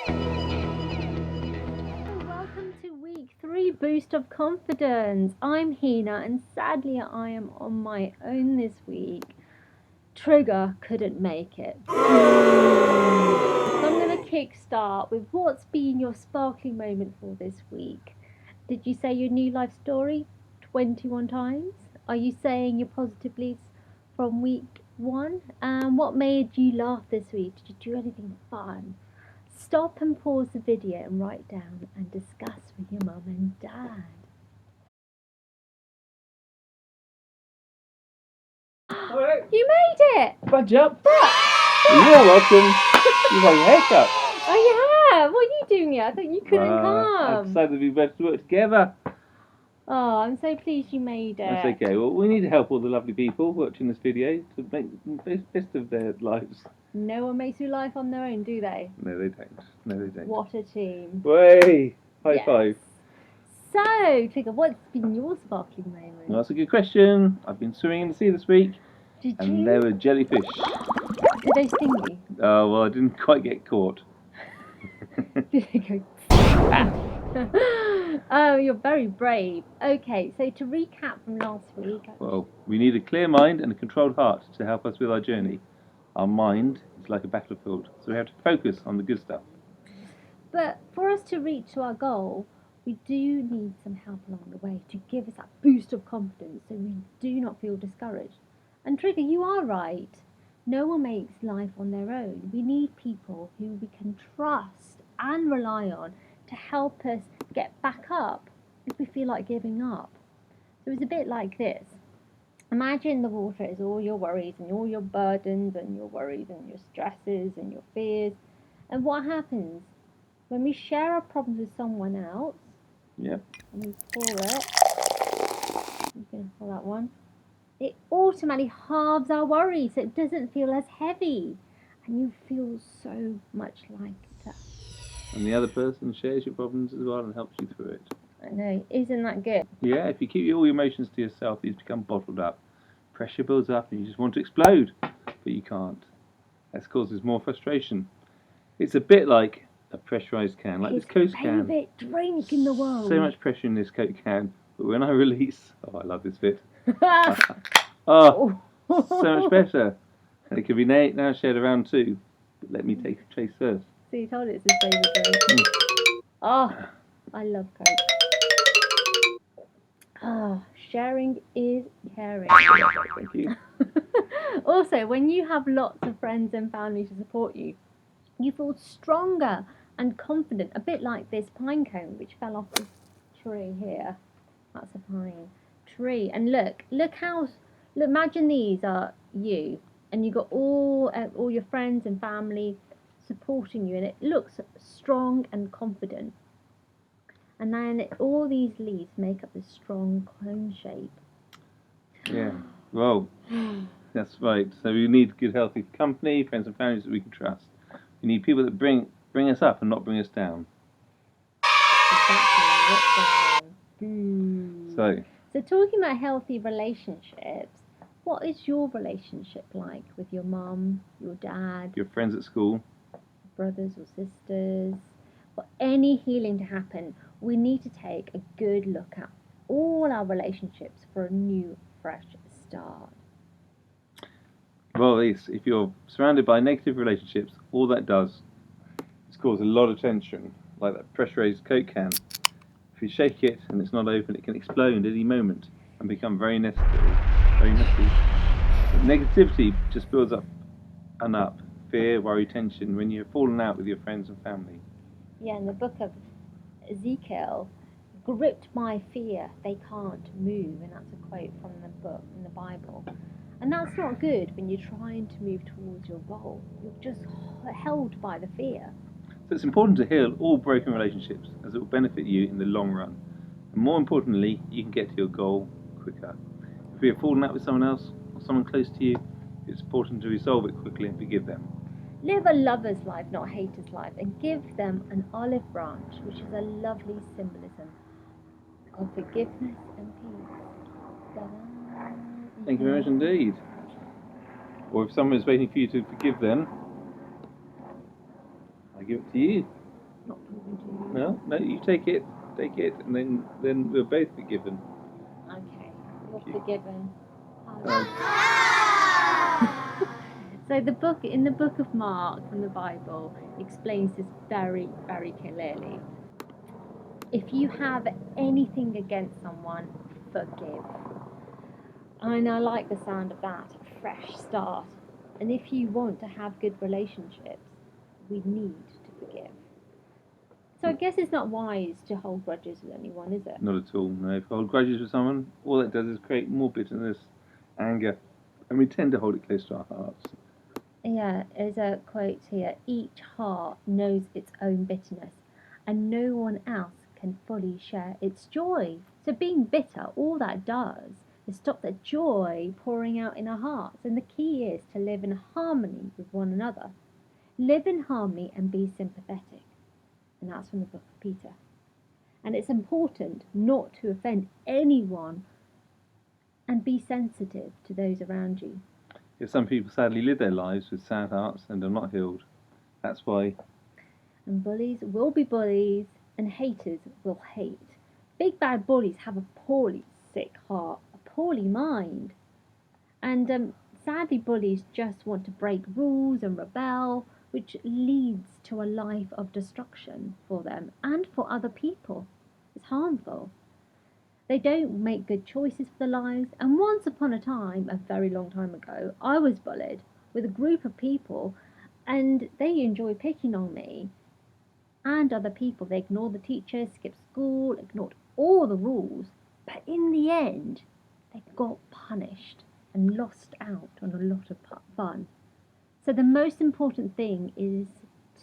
Welcome to week 3 boost of confidence. I'm Hina and sadly I am on my own this week. Trigger couldn't make it. So I'm going to kickstart with what's been your sparkling moment for this week. Did you say your new life story 21 times? Are you saying your positive beliefs from week 1? And what made you laugh this week? Did you do anything fun? Stop and pause the video and write down and discuss with your mum and dad. You made it! Fudge up! You're welcome. You've had your haircut. I have! What are you doing here? I thought you couldn't I come. decided we better work together. Oh, I'm so pleased you made it. That's okay. Well, we need to help all the lovely people watching this video to make the best of their lives. No one makes your life on their own, do they? No, they don't. No, they don't. What a team. Way! High Yes. five. So, Trigger, what's been your sparkling moment? Well, that's a good question. I've been swimming in the sea this week, Did and you? there were jellyfish. Did they sting you? Oh, well, I didn't quite get caught. Did they go? Oh, you're very brave. Okay, so to recap from last week. Well, we need a clear mind and a controlled heart to help us with our journey. Our mind is like a battlefield, so we have to focus on the good stuff. But for us to reach our goal, we do need some help along the way to give us that boost of confidence so we do not feel discouraged. And Trigger, you are right. No one makes life on their own. We need people who we can trust and rely on to help us get back up if we feel like giving up. So it's a bit like this. Imagine the water is all your worries and all your burdens and your worries and your stresses and your fears. And what happens? When we share our problems with someone else, Yep. and we pour it, you can pour that one, it automatically halves our worry so it doesn't feel as heavy. And you feel so much lighter. And the other person shares your problems as well and helps you through it. I know, isn't that good? Yeah, if you keep all your emotions to yourself, these become bottled up. Pressure builds up and you just want to explode, but you can't. That causes more frustration. It's a bit like a pressurized can, like this Coke can. Favorite drink in the world. So much pressure in this Coke can, but when I release, oh, I love this bit. Oh, so much better. And it could be now shared around too. But let me take a taste first. So you told it it's his favourite drink. Oh, I love Coke. Ah, sharing is caring. Thank you. Also, when you have lots of friends and family to support you, you feel stronger and confident, a bit like this pine cone which fell off this tree here. That's a pine tree. And look how, imagine these are you, and you got all your friends and family supporting you, and it looks strong and confident. And then all these leaves make up this strong cone shape. Yeah. Well, that's right. So we need good, healthy company, friends and families that we can trust. We need people that bring us up and not bring us down. Exactly. So talking about healthy relationships, what is your relationship like with your mum, your dad, Your friends at school? brothers or sisters? For any healing to happen, we need to take a good look at all our relationships for a new, fresh start. Well, if you're surrounded by negative relationships, all that does is cause a lot of tension, like that pressurized Coke can. If you shake it and it's not open, it can explode at any moment and become very messy. But negativity just builds up and up. Fear, worry, tension when you're falling out with your friends and family. Yeah, in the book of Ezekiel, gripped by fear, they can't move. And that's a quote from the book, in the Bible. And that's not good when you're trying to move towards your goal. You're just held by the fear. So it's important to heal all broken relationships as it will benefit you in the long run. And more importantly, you can get to your goal quicker. If you're falling out with someone else or someone close to you, it's important to resolve it quickly and forgive them. Live a lover's life, not a hater's life, and give them an olive branch, which is a lovely symbolism of forgiveness and peace. Ta-da. Thank you very much indeed. Or if someone is waiting for you to forgive them, I give it to you. Not talking to you. No, you take it, and then we're both forgiven. Okay, you're Thank you. forgiven. Um, So in the book of Mark from the Bible explains this very, very clearly. If you have anything against someone, forgive. And I like the sound of that, a fresh start. And if you want to have good relationships, we need to forgive. So I guess it's not wise to hold grudges with anyone, is it? Not at all. No, if I hold grudges with someone, all that does is create more bitterness, anger, and we tend to hold it close to our hearts. Yeah, there's a quote here: each heart knows its own bitterness, and no one else can fully share its joy. So being bitter, all that does is stop the joy pouring out in our hearts. And the key is to live in harmony with one another. Live in harmony and be sympathetic. And that's from the book of Peter. And it's important not to offend anyone and be sensitive to those around you. Yet some people sadly live their lives with sad hearts and are not healed. That's why. And bullies will be bullies, and haters will hate. Big bad bullies have a poorly sick heart, a poorly mind. And sadly, bullies just want to break rules and rebel, which leads to a life of destruction for them and for other people. It's harmful. They don't make good choices for their lives. And once upon a time, a very long time ago, I was bullied with a group of people, and they enjoyed picking on me and other people. They ignored the teachers, skipped school, ignored all the rules, but in the end, they got punished and lost out on a lot of fun. So the most important thing is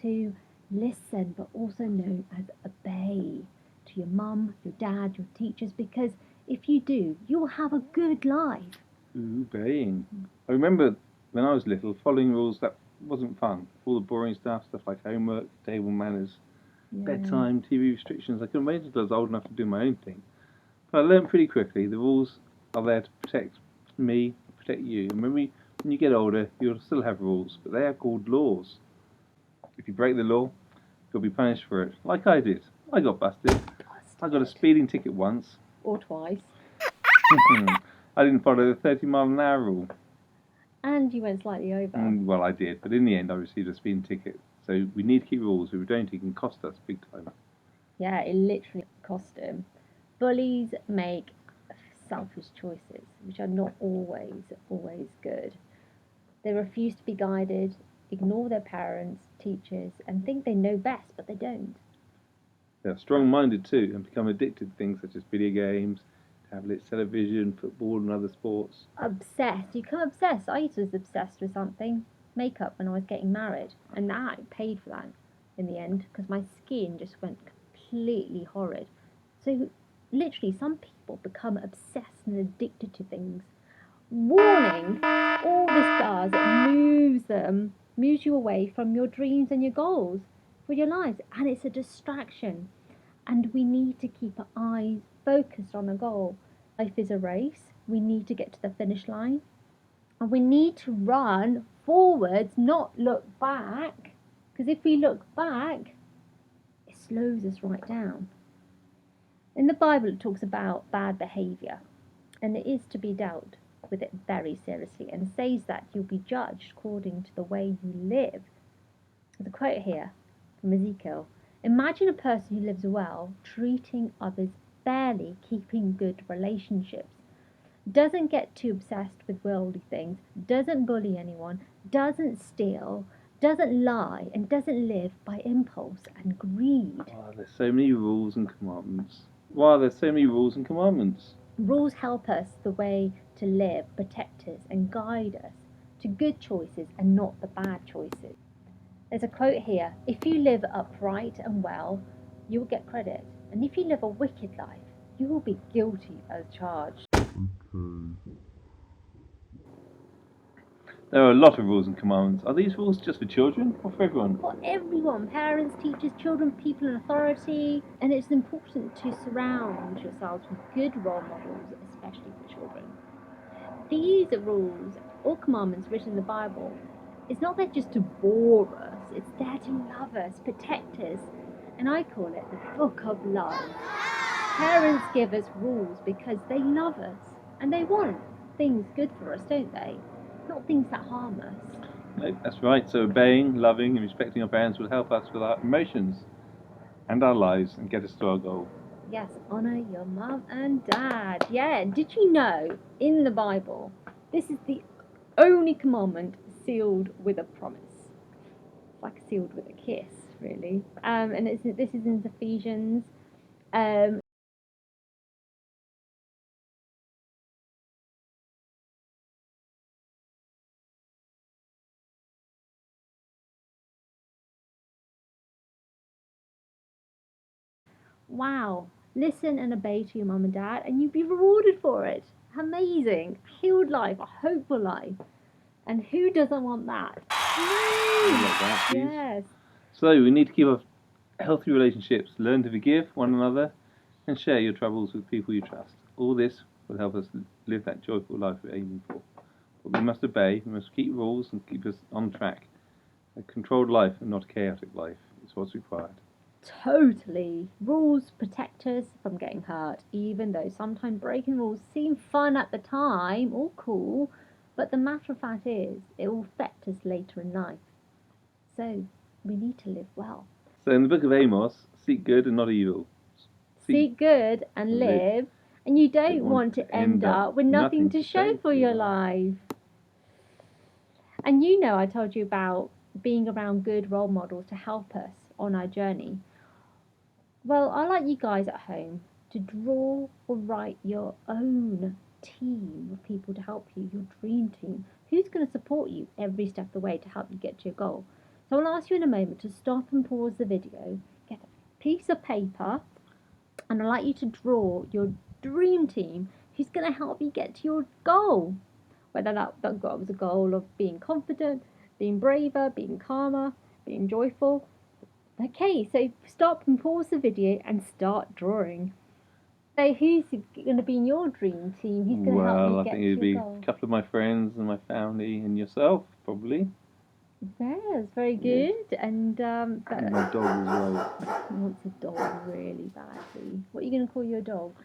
to listen, but also known as obey to your mum, your dad, your teachers, because if you do, you'll have a good life. Obeying. I remember when I was little, following rules that wasn't fun. All the boring stuff like homework, table manners, bedtime, TV restrictions. I couldn't wait until I was old enough to do my own thing. But I learned pretty quickly the rules are there to protect me, protect you. And when you get older, you'll still have rules, but they are called laws. If you break the law, you'll be punished for it, like I did. I got busted. I got a speeding ticket once. Or twice. I didn't follow the 30-mile-an-hour rule. And you went slightly over. Well, I did, but in the end, I received a speeding ticket. So we need to keep rules. If we don't, it can cost us big time. Yeah, it literally cost him. Bullies make selfish choices, which are not always good. They refuse to be guided, ignore their parents, teachers, and think they know best, but they don't. They're strong-minded too, and become addicted to things such as video games, tablets, television, football, and other sports. Obsessed. You become obsessed. I was obsessed with something. Makeup when I was getting married. And that I paid for that in the end because my skin just went completely horrid. So literally some people become obsessed and addicted to things. Warning, all this does, it moves you away from your dreams and your goals for your lives. And it's a distraction. And we need to keep our eyes focused on a goal. Life is a race. We need to get to the finish line. And we need to run forwards, not look back. Because if we look back, it slows us right down. In the Bible, it talks about bad behaviour, and it is to be dealt with it very seriously, and says that you'll be judged according to the way you live. There's a quote here from Ezekiel: imagine a person who lives well, treating others fairly, keeping good relationships, doesn't get too obsessed with worldly things, doesn't bully anyone, doesn't steal, doesn't lie, and doesn't live by impulse and greed. Oh, there's so many rules and commandments. Why are there so many rules and commandments? Rules help us the way to live, protect us, and guide us to good choices and not the bad choices. There's a quote here: if you live upright and well, you will get credit. And if you live a wicked life, you will be guilty as charged. There are a lot of rules and commandments. Are these rules just for children or for everyone? For everyone, parents, teachers, children, people in authority. And it's important to surround yourselves with good role models, especially for children. These rules or commandments written in the Bible, it's not there just to bore us, it's there to love us, protect us, And I call it the book of love. Parents give us rules because they love us and they want things good for us, don't they? Not things that harm us. No, that's right. So obeying, loving, and respecting our parents will help us with our emotions and our lives and get us to our goal. Yes, honour your mum and dad. Yeah, did you know in the Bible this is the only commandment sealed with a promise? It's like sealed with a kiss, really. And this is in Ephesians. Um, wow, listen and obey to your mum and dad, and you'll be rewarded for it. Amazing, healed life, a hopeful life. And who doesn't want that? Like that, please. Yes. So we need to keep up healthy relationships, learn to forgive one another, and share your troubles with people you trust. All this will help us live that joyful life we're aiming for. But we must obey, we must keep rules and keep us on track. A controlled life and not a chaotic life is what's required. Totally. Rules protect us from getting hurt, even though sometimes breaking rules seem fun at the time or cool, but the matter of fact is, it will affect us later in life. So, we need to live well. So in the book of Amos, seek good and not evil. Seek good and live, and you don't want to end up with nothing to show for your life. And you know, I told you about being around good role models to help us on our journey. Well, I like you guys at home to draw or write your own team of people to help you, your dream team. Who's going to support you every step of the way to help you get to your goal? So I'll ask you in a moment to stop and pause the video, get a piece of paper, and I'd like you to draw your dream team who's going to help you get to your goal. Whether that goal was a goal of being confident, being braver, being calmer, being joyful. Okay, so stop and pause the video and start drawing. So who's going to be in your dream team? Who's going to help you Well, I get think to it'd your be goal? a couple of my friends and my family and yourself, probably. Yes, very Yes. good. And And my dog as well. he wants a dog really badly. What are you going to call your dog?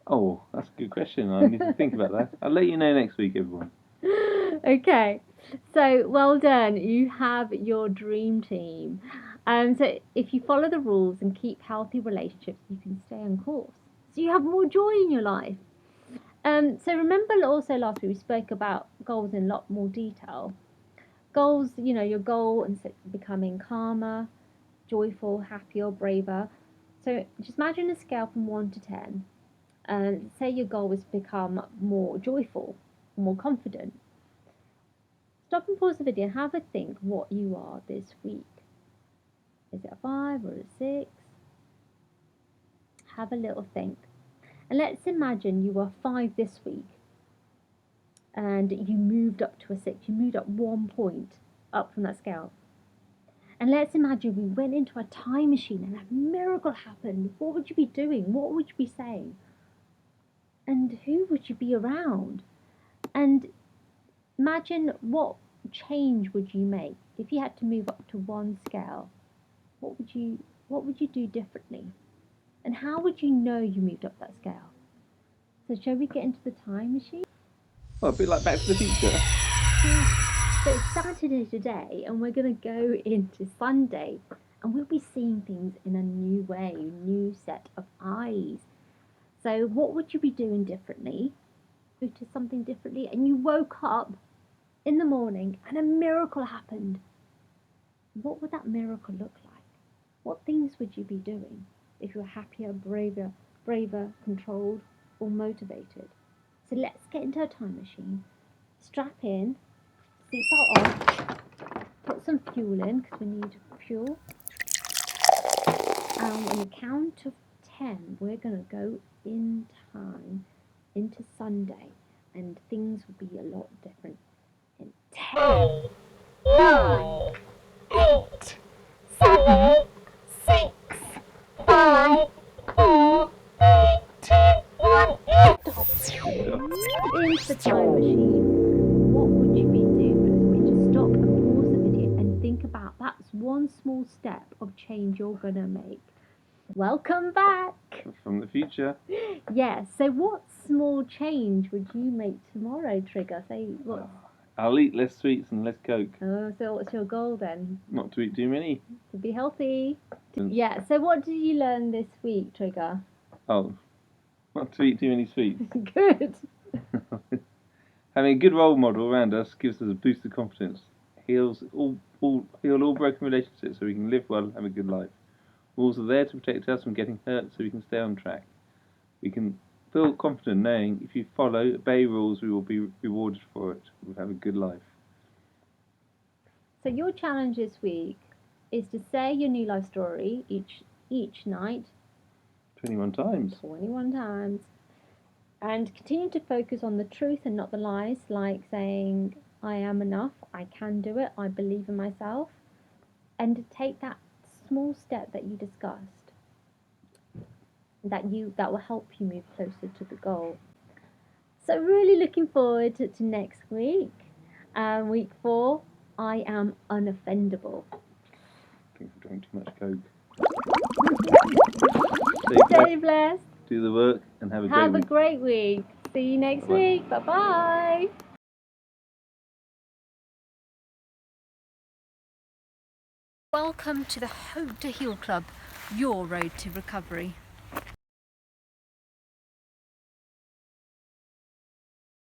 Oh, that's a good question. I need to think about that. I'll let you know next week, everyone. Okay, so well done. You have your dream team. So if you follow the rules and keep healthy relationships, you can stay on course. So you have more joy in your life. So remember also last week we spoke about goals in a lot more detail. Goals, you know, your goal and becoming calmer, joyful, happier, braver. So just imagine a scale from 1 to 10. Say your goal was to become more joyful, more confident. Stop and pause the video and have a think what you are this week. Is it a 5 or a 6? Have a little think. And let's imagine you were 5 this week and you moved up to a 6. You moved up 1 point up from that scale. And let's imagine we went into a time machine and a miracle happened. What would you be doing? What would you be saying? And who would you be around? And imagine what change would you make if you had to move up to 1 scale. What would you do differently? And how would you know you moved up that scale? So shall we get into the time machine? Well, a bit like Back to the Future. So it's Saturday today and we're going to go into Sunday and we'll be seeing things in a new way, new set of eyes. So what would you be doing differently? To something differently and you woke up in the morning and a miracle happened. What would that miracle look like? What things would you be doing if you were happier, braver, controlled, or motivated? So let's get into a time machine. Strap in, seatbelt on, put some fuel in because we need fuel. And on the count of 10, we're going to go in time into Sunday, and things will be a lot different. In 10, 9, 8, 7, 6, 5, 4, 3, 2, 1, into the time machine. What would you be doing? Just stop and pause the video and think about that's one small step of change you're gonna make Welcome back. From the future. Yes. So, what small change would you make tomorrow, Trigger? Say what? I'll eat less sweets and less Coke. Oh, so what's your goal then? Not to eat too many. To be healthy. Mm. Yeah. So, what did you learn this week, Trigger? Oh, not to eat too many sweets. Good. Having a good role model around us gives us a boost of confidence. Heal all broken relationships so we can live well and have a good life. Rules are there to protect us from getting hurt so we can stay on track. We can feel confident knowing if you follow, obey rules, we will be rewarded for it. We'll have a good life. So, your challenge this week is to say your new life story each night 21 times. 21 times, and continue to focus on the truth and not the lies, like saying, I am enough, I can do it, I believe in myself, and to take that small step that you discussed that will help you move closer to the goal. So really looking forward to next week. Week 4, I am unoffendable. I think I've drank too much Coke. Stay blessed. Do the work and have a great Have week. a great week. See you next Bye-bye. week. Bye-bye. Welcome to the Hope to Heal Club, your road to recovery.